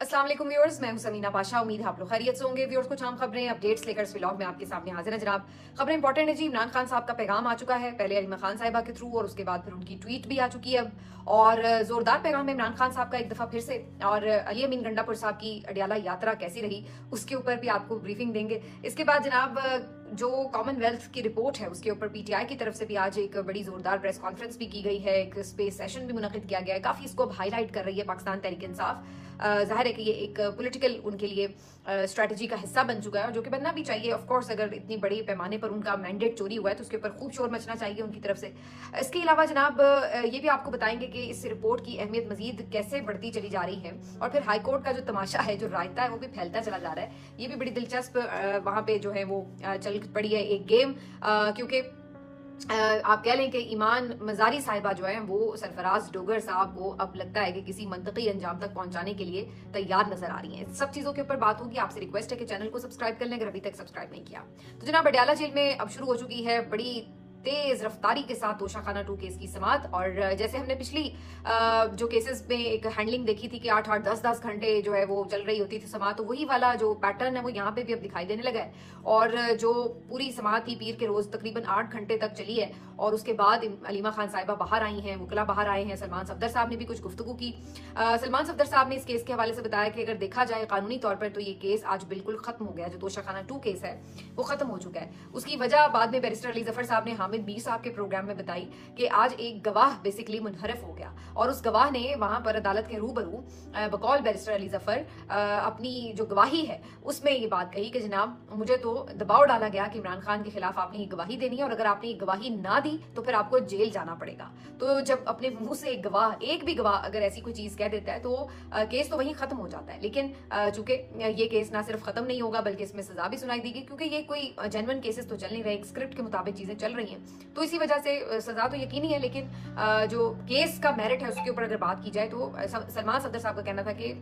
अस्सलाम वालेकुम व्यूअर्स, मैं हूं समीना पाशा। उम्मीद है आप लोग खैरियत से होंगे। व्यूअर्स, कुछ आम खबरें अपडेट्स लेकर इस व्लॉग में आपके सामने हाजिर है जनाब। खबरें इंपॉर्टेंट है जी। इमरान खान साहब का पैगाम आ चुका है, पहले अलीमा खान साहिबा के थ्रू और उसके बाद फिर उनकी ट्वीट भी आ चुकी है अब। और जोरदार पैगाम है इमरान खान साहब का एक दफा फिर से। और अली अमीन गंडापुर साहब की अडियाला यात्रा कैसी रही उसके ऊपर भी आपको ब्रीफिंग देंगे। इसके बाद जनाब जो कॉमनवेल्थ की रिपोर्ट है उसके ऊपर पीटीआई की तरफ से भी आज एक बड़ी जोरदार प्रेस कॉन्फ्रेंस भी की गई है, एक स्पेस सेशन भी मुनक्किद किया गया है। काफी इसको हाईलाइट कर रही है पाकिस्तान तहरीक इंसाफ। जाहिर है कि ये एक पॉलिटिकल उनके लिए स्ट्रैटेजी का हिस्सा बन चुका है, और जो कि बनना भी चाहिए। ऑफ कोर्स अगर इतनी बड़ी पैमाने पर उनका मैंडेट चोरी हुआ है तो उसके ऊपर खूब शोर मचना चाहिए उनकी तरफ से। इसके अलावा जनाब ये भी आपको बताएंगे कि इस रिपोर्ट की अहमियत मजीद कैसे बढ़ती चली जा रही है, और फिर हाईकोर्ट का जो तमाशा है, जो रायता है, वो भी फैलता चला जा रहा है। ये भी बड़ी दिलचस्प वहां पे जो है वो चल पड़ी है एक गेम, क्योंकि आप कह लें कि ईमान मजारी साहिबा जो है वो सरफराज डोगर साहब को अब लगता है कि किसी मंतकी अंजाम तक पहुंचाने के लिए तैयार नजर आ रही हैं। सब चीजों के ऊपर बात होगी। आपसे रिक्वेस्ट है कि चैनल को सब्सक्राइब कर लें अगर अभी तक सब्सक्राइब नहीं किया तो। जनाब अडियाला जेल में अब शुरू हो चुकी है बड़ी तेज रफ्तारी के साथ तोशा खाना 2 केस की समाअत। और जैसे हमने पिछली जो केसेस में एक हैंडलिंग देखी थी कि 8-8 10-10 घंटे जो है वो चल रही होती थी समाअत, तो वही वाला जो पैटर्न है वो यहाँ पे भी अब दिखाई देने लगा है। और जो पूरी समाअत थी पीर के रोज तकरीबन 8 घंटे तक चली है, और उसके बाद अलीमा खान साहिबा बाहर आई हैं, वकला बाहर आए हैं, सलमान सफदर साहब ने भी कुछ गुफ्तगू की। सलमान सफदर साहब ने इस केस के हवाले से बताया कि अगर देखा जाए कानूनी तौर पर तो ये केस आज बिल्कुल खत्म हो गया। जो तोशा खाना 2 केस है वो खत्म हो चुका है। उसकी वजह बाद में बैरिस्टर अली जफर साहब ने हामिद मीर साहब के प्रोग्राम में बताई कि आज एक गवाह बेसिकली मुनहरफ हो गया, और उस गवाह ने वहां पर अदालत के रूबरू बकौल बैरिस्टर अली जफर अपनी जो गवाही है उसमें ये बात कही कि जनाब मुझे तो दबाव डाला गया कि इमरान खान के खिलाफ आपने ये गवाही देनी है, और अगर आपने ये गवाही ना दी तो फिर आपको जेल जाना पड़ेगा। तो जब अपने मुंह से एक भी गवाह अगर ऐसी कोई चीज कह देता है तो केस तो वहीं खत्म हो जाता है। लेकिन चूंकि ये केस ना सिर्फ खत्म नहीं होगा बल्कि इसमें सजा भी सुनाई देगी, क्योंकि ये कोई जेन्युइन केसेस तो चल नहीं रहे, एक स्क्रिप्ट के मुताबिक चीजें चल रही हैं। तो इसी वजह से सजा तो यकीनी है, लेकिन जो केस का मेरिट है उसके ऊपर अगर बात की जाए तो सलमान सफदर साहब का कहना था कि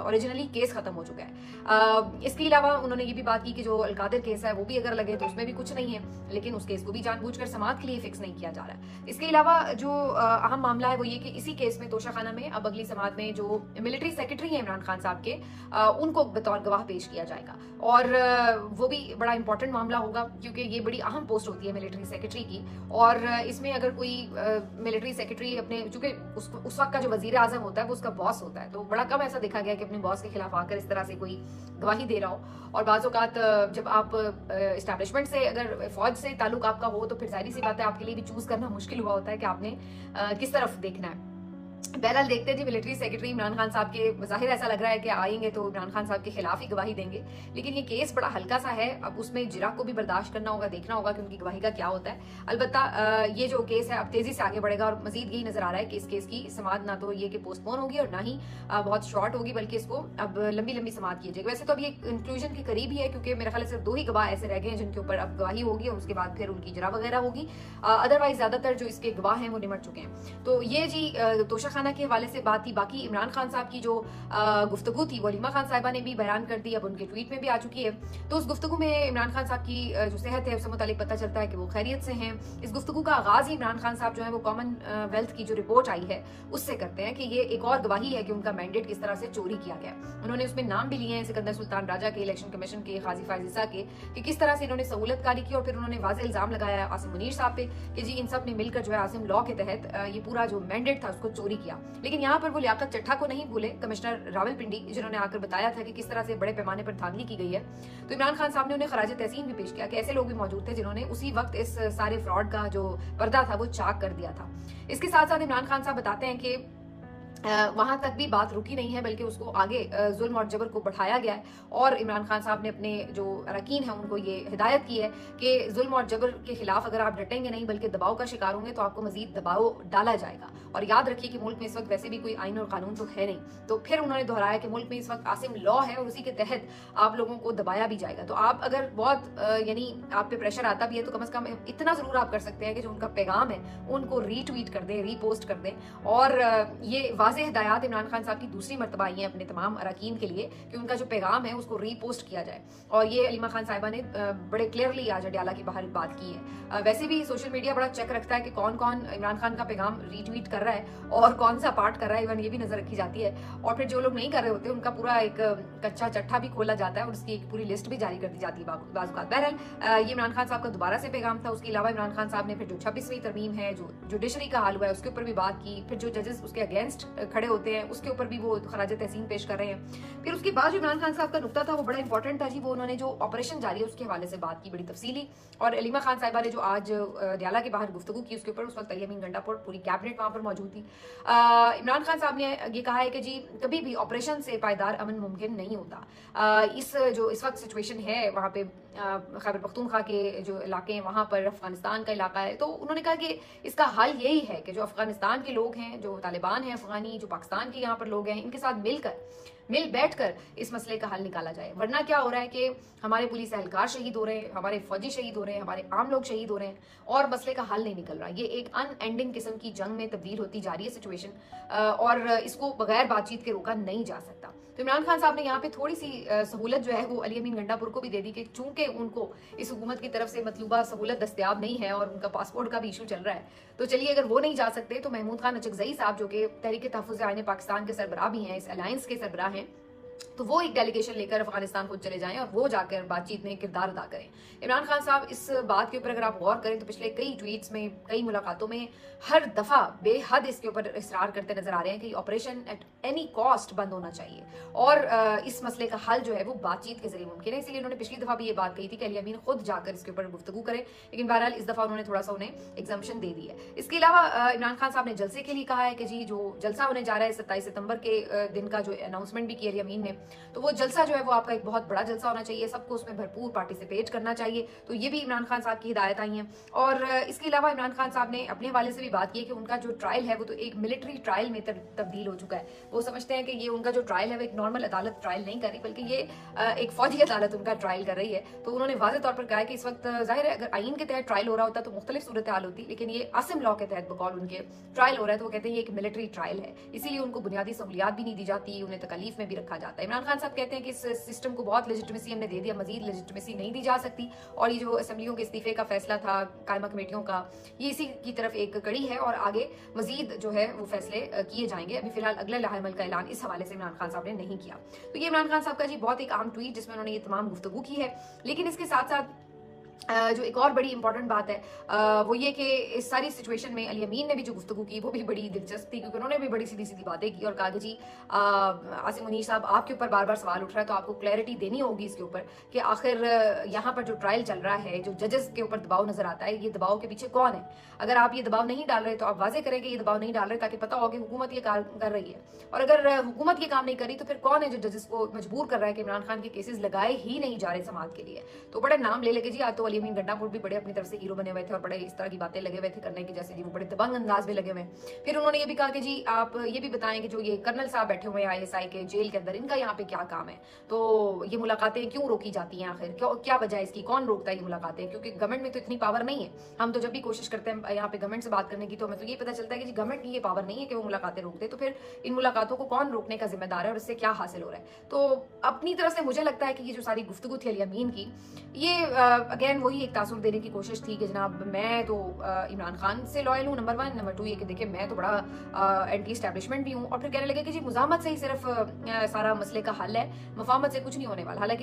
ओरिजिनली केस खत्म हो चुका है। इसके अलावा उन्होंने ये भी बात की कि जो अलकादिर केस है वो भी अगर लगे तो उसमें भी कुछ नहीं है, लेकिन उस केस को भी जानबूझकर समाअत के लिए फिक्स नहीं किया जा रहा है। इसके अलावा जो अहम मामला है वो ये कि इसी केस में तोशा खाना में अब अगली समाअत में जो मिलिट्री सेक्रेटरी है इमरान खान साहब के, उनको बतौर गवाह पेश किया जाएगा। और वो भी बड़ा इंपॉर्टेंट मामला होगा, क्योंकि ये बड़ी अहम पोस्ट होती है मिलिट्री सेक्रेटरी की। और इसमें अगर कोई मिलिट्री सेक्रेटरी अपने, चूंकि उस वक्त का जो वजीर आजम होता है वो उसका बॉस होता है, तो बड़ा कम ऐसा देखा गया कि अपने बॉस के खिलाफ आकर इस तरह से कोई गवाही दे रहा हो। और बाज़ औक़ात जब आप इस्टेब्लिशमेंट से, अगर फौज से ताल्लुक आपका हो, तो फिर जाहिर सी बात है आपके लिए भी चूज करना मुश्किल हुआ होता है कि आपने किस तरफ देखना है। बहरहाल देखते हैं जी। मिलिट्री सेक्रेटरी इमरान खान साहब के जाहिर ऐसा लग रहा है कि आएंगे तो इमरान खान साहब के खिलाफ ही गवाही देंगे, लेकिन ये केस बड़ा हल्का सा है। अब उसमें जिरा को भी बर्दाश्त करना होगा, देखना होगा कि उनकी गवाही का क्या होता है। अलबत्ता ये जो केस है अब तेजी से आगे बढ़ेगा, और मजीद यही नजर आ रहा है कि इस केस की समाअत ना तो ये कि पोस्टपोन होगी और ना ही बहुत शॉर्ट होगी, बल्कि इसको अब लंबी लंबी समाअत की जाएगी। वैसे तो अब ये कंक्लूजन के करीब ही है, क्योंकि मेरे ख्याल से सिर्फ 2 ही गवाह ऐसे रह गए हैं जिनके ऊपर अब गवाही होगी, और उसके बाद फिर उनकी जिरा वगैरह होगी। अदरवाइज ज्यादातर जो इसके गवाह हैं वो निमट चुके हैं। तो ये जी तोशा खाना के हवाले से बात थी। बाकी इमरान खान साहब की जो गुफ्तगू थी वो अलीमा खान साहिबा ने भी बयान कर दी, अब उनके ट्वीट में भी आ चुकी है। तो उस गुफ्तगू में इमरान खान साहब की जो सेहत है उससे मुतालिक पता चलता है कि वो खैरियत से हैं। इस गुफ्तगू का आगाज ही इमरान खान साहब जो है वो कॉमनवेल्थ की जो रिपोर्ट आई है उससे करते हैं कि ये एक और गवाही है कि उनका मैंडेट किस तरह से चोरी किया गया। उन्होंने उसमें नाम भी लिए हैं सिकंदर सुल्तान राजा के, इलेक्शन कमीशन के, काजी फायजिसा के, कि किस तरह से इन्होंने सहूलतकारी की। और फिर उन्होंने वाज़ेह इल्जाम लगाया आसिम मुनीर साहब पे कि जी इन सब ने मिलकर जो है आसिम लॉ के तहत ये पूरा जो मैंडेट था उसको चोरी किया। लेकिन यहाँ पर वो लियाकत चट्ठा को नहीं भूले, कमिश्नर रावलपिंडी, जिन्होंने आकर बताया था कि किस तरह से बड़े पैमाने पर धांधली की गई है। तो इमरान खान साहब ने उन्हें खराज तहसीन भी पेश किया कि ऐसे लोग भी मौजूद थे जिन्होंने उसी वक्त इस सारे फ्रॉड का जो पर्दा था वो चाक कर दिया था। इसके साथ साथ इमरान खान साहब बताते हैं कि वहां तक भी बात रुकी नहीं है, बल्कि उसको आगे जुल्म और जबर को बढ़ाया गया है। और इमरान खान साहब ने अपने जो अरकान हैं उनको ये हिदायत की है कि जुल्म और जबर के खिलाफ अगर आप डटेंगे नहीं बल्कि दबाव का शिकार होंगे तो आपको मजीद दबाव डाला जाएगा। और याद रखिए कि मुल्क में इस वक्त वैसे भी कोई आइन और कानून तो है नहीं। तो फिर उन्होंने दोहराया कि मुल्क में इस वक्त आसिम लॉ है और उसी के तहत आप लोगों को दबाया भी जाएगा। तो आप अगर बहुत यानी आप पे प्रेशर आता भी है तो कम से कम इतना जरूर आप कर सकते हैं कि जो उनका पैगाम है उनको रीट्वीट कर दें, रीपोस्ट कर दें, और ये वाज़ेह हिदायत इमरान खान साहब की दूसरी मरतबा आई हैं अपने तमाम अरकान के लिए कि उनका जो पैगाम है उसको रीपोस्ट किया जाए। और ये अलीमा खान साहिबा ने बड़े क्लियरली आज अडयाला के बाहर बात की है। वैसे भी सोशल मीडिया बड़ा चेक रखता है कि कौन कौन इमरान खान का पैगाम रीट्वीट कर रहा है और कौन सा पार्ट कर रहा है, इवन ये भी नजर रखी जाती है। और फिर जो लोग नहीं कर रहे होते उनका पूरा एक कच्चा चट्टा भी खोला जाता है और उसकी एक पूरी लिस्ट भी जारी कर दी जाती है बाज़-औक़ात। बहरहाल ये इमरान खान साहब का दोबारा से पैगाम था। उसके अलावा इमरान खान साहब ने फिर जो 26वीं तरमीम है, जो जुडिशरी का हाल हुआ है, उसके ऊपर भी बात की। फिर जो जजेस उसके अगेंस्ट खड़े होते हैं उसके ऊपर भी वो खराज तहसीन पेश कर रहे हैं। फिर उसके बाद जो इमरान खान साहब का नुकता था वो बड़ा इंपॉर्टेंट था जी। वो उन्होंने जो ऑपरेशन जारी है उसके हवाले से बात की बड़ी तफसीली। और अलीमा खान साहिबा ने जो आज अडयाला के बाहर गुफ्तगू की उसके ऊपर, उस वक्त अली अमीन गंडापुर पूरी कैबिनेट वहां पर मौजूद थी। इमरान खान साहब ने ये कहा है कि जी कभी भी ऑपरेशन से पायदार अमन मुमकिन नहीं होता। इस वक्त सिचुएशन है वहाँ पे खैबर पख्तूनख्वा के जो इलाके हैं वहाँ पर अफगानिस्तान का इलाका है, तो उन्होंने कहा कि इसका हल यही है कि जो अफगानिस्तान के लोग हैं, जो तालिबान हैं अफगानी, जो पाकिस्तान के यहाँ पर लोग हैं, इनके साथ मिल बैठकर इस मसले का हल निकाला जाए। वरना क्या हो रहा है कि हमारे पुलिस एहलकार शहीद हो रहे हैं, हमारे फौजी शहीद हो रहे हैं, हमारे आम लोग शहीद हो रहे हैं और मसले का हल नहीं निकल रहा। ये एक अनएंडिंग किस्म की जंग में तब्दील होती जा रही है सिचुएशन, और इसको बगैर बातचीत के रोका नहीं जा सकता। तो इमरान खान साहब ने यहाँ पे थोड़ी सी सहूलत जो है वो अली अमीन गंडापुर को भी दे दी कि चूंकि उनको इस हुकूमत की तरफ से मतलूबा सहूलत दस्तयाब नहीं है और उनका पासपोर्ट का भी इशू चल रहा है, तो चलिए अगर वो नहीं जा सकते तो महमूद खान अचकजई साहब जो कि तहरीक तहफ़्फ़ुज़ आईन पाकिस्तान के सरबराह भी हैं, इस अलायंस के सरबराह हैं, तो वो एक डेलीगेशन लेकर अफगानिस्तान खुद चले जाएं और वो जाकर बातचीत में किरदार अदा करें। इमरान खान साहब इस बात के ऊपर अगर आप गौर करें तो पिछले कई ट्वीट्स में, कई मुलाकातों में हर दफा बेहद इसके ऊपर इसरार करते नजर आ रहे हैं कि ऑपरेशन एट एनी कॉस्ट बंद होना चाहिए और इस मसले का हल जो है वो बातचीत के जरिए मुमकिन है। इसलिए उन्होंने पिछली दफा भी ये बात कही थी कि अली अमीन खुद जाकर इसके ऊपर गुफ्तगू करें, लेकिन बहरहाल इस दफा उन्होंने थोड़ा सा उन्हें एग्जाम्पशन दे दी है। इसके अलावा इमरान खान साहब ने जलसे के लिए कहा है कि जी जो जलसा होने जा रहा है 27 सितंबर के दिन का जो अनाउंसमेंट भी किया अली अमीन ने, तो वो जलसा जो है वो आपका एक बहुत बड़ा जलसा होना चाहिए, सबको उसमें भरपूर पार्टिसिपेट करना चाहिए। तो ये भी इमरान खान साहब की हिदायत आई हैं। और इसके अलावा इमरान खान साहब ने अपने हवाले से भी बात की है कि उनका जो ट्रायल है वो तो एक मिलिट्री ट्रायल में तब्दील हो चुका है। वो समझते हैं कि ये उनका जो ट्रायल है वो एक नॉर्मल अदालत ट्रायल नहीं कर रही, बल्कि ये एक फौजी अदालत उनका ट्रायल कर रही है। तो उन्होंने वाज़े तौर पर कहा है कि इस वक्त जाहिर है अगर आइन के तहत ट्रायल हो रहा होता तो मुख्तलिफ सूरत हाल होती, लेकिन ये आसिम लॉ के तहत बकौल उनके ट्रायल हो रहा है, तो वो कहते हैं ये एक मिलिट्री ट्रायल है, इसीलिए उनको बुनियादी सहूलियात भी नहीं दी जाती, उन्हें तकलीफ में भी रखा जाता है। इमरान खान साहब कहते हैं कि इस सिस्टम को बहुत लेजिटिमेसी हमने दे दिया, मजीद लेजिटिमेसी नहीं दी जा सकती, और ये जो असेंबलियों के इस्तीफे का फैसला था कायमा कमेटियों का, ये इसी की तरफ एक कड़ी है और आगे मजीद जो है वो फैसले किए जाएंगे। अभी फिलहाल अगले लाहेमल का ऐलान इस हवाले से इमरान खान साहब ने नहीं किया। तो ये इमरान खान साहब का जी बहुत एक आम ट्वीट जिसमें उन्होंने ये तमाम गुफ्तगू की है। लेकिन इसके साथ साथ जो एक और बड़ी इंपॉर्टेंट बात है वो ये कि इस सारी सिचुएशन में अली अमीन ने भी जो गुफ्तगू की वो भी बड़ी दिलचस्प थी, क्योंकि उन्होंने भी बड़ी सीधी सीधी बातें की और कहा कि जी आसिम मुनीर साहब आपके ऊपर बार बार सवाल उठ रहा है, तो आपको क्लैरिटी देनी होगी इसके ऊपर कि आखिर यहाँ पर जो ट्रायल चल रहा है, जो जजेस के ऊपर दबाव नजर आता है, ये दबाव के पीछे कौन है। अगर आप ये दबाव नहीं डाल रहे तो आप वाजे करें कि ये दबाव नहीं डाल रहे, ताकि पता हो कि हुकूमत ये काम कर रही है, और अगर हुकूमत ये काम नहीं करी तो फिर कौन है जो जजेस को मजबूर कर रहा है कि इमरान खान के केसेस लगाए ही नहीं जा रहे समाज के लिए। तो बड़े नाम ले लेके जी आज तो अली अमीन गंडापुर भी बड़े अपनी तरफ से हीरो बने हुए थे और बड़े इस तरह की बातें लगे हुए थे करने की, जैसे जी वो बड़े दबंग अंदाज में लगे हुए। फिर उन्होंने ये भी कहा कि जी आप ये भी बताएं कि जो ये कर्नल साहब बैठे हुए हैं ISI के जेल के अंदर, इनका यहाँ पे क्या काम है, तो ये मुलाकातें क्यों रोकी जाती हैं, आखिर क्या वजह है इसकी, कौन रोकता है ये मुलाकातें, क्योंकि गवर्नमेंट में तो इतनी पावर नहीं है। हम तो जब भी कोशिश करते हैं यहाँ पे गवर्नमेंट से बात करने की तो हमें तो ये पता चलता है कि जी गवर्नमेंट की ये पावर नहीं है कि वो मुलाकातें रोक दे, तो फिर इन मुलाकातों को कौन रोकने का जिम्मेदार है और इससे क्या हासिल हो रहा है। तो अपनी तरफ से मुझे लगता है कि ये जो सारी गुफ्तगू थी अली अमीन की, ये अगेन वही एक तासुर देने की कोशिश थी कि जनाब मैं तो इमरान खान से लॉयल हूँ, नंबर 1, नंबर 2 ये कि देखिए मैं तो बड़ा एंटी एस्टैब्लिशमेंट भी हूँ, और फिर कहने लगे कि जी मुजामत से ही सिर्फ सारा मसले का हल है, मफाहमत से कुछ नहीं होने वाला। हालांकि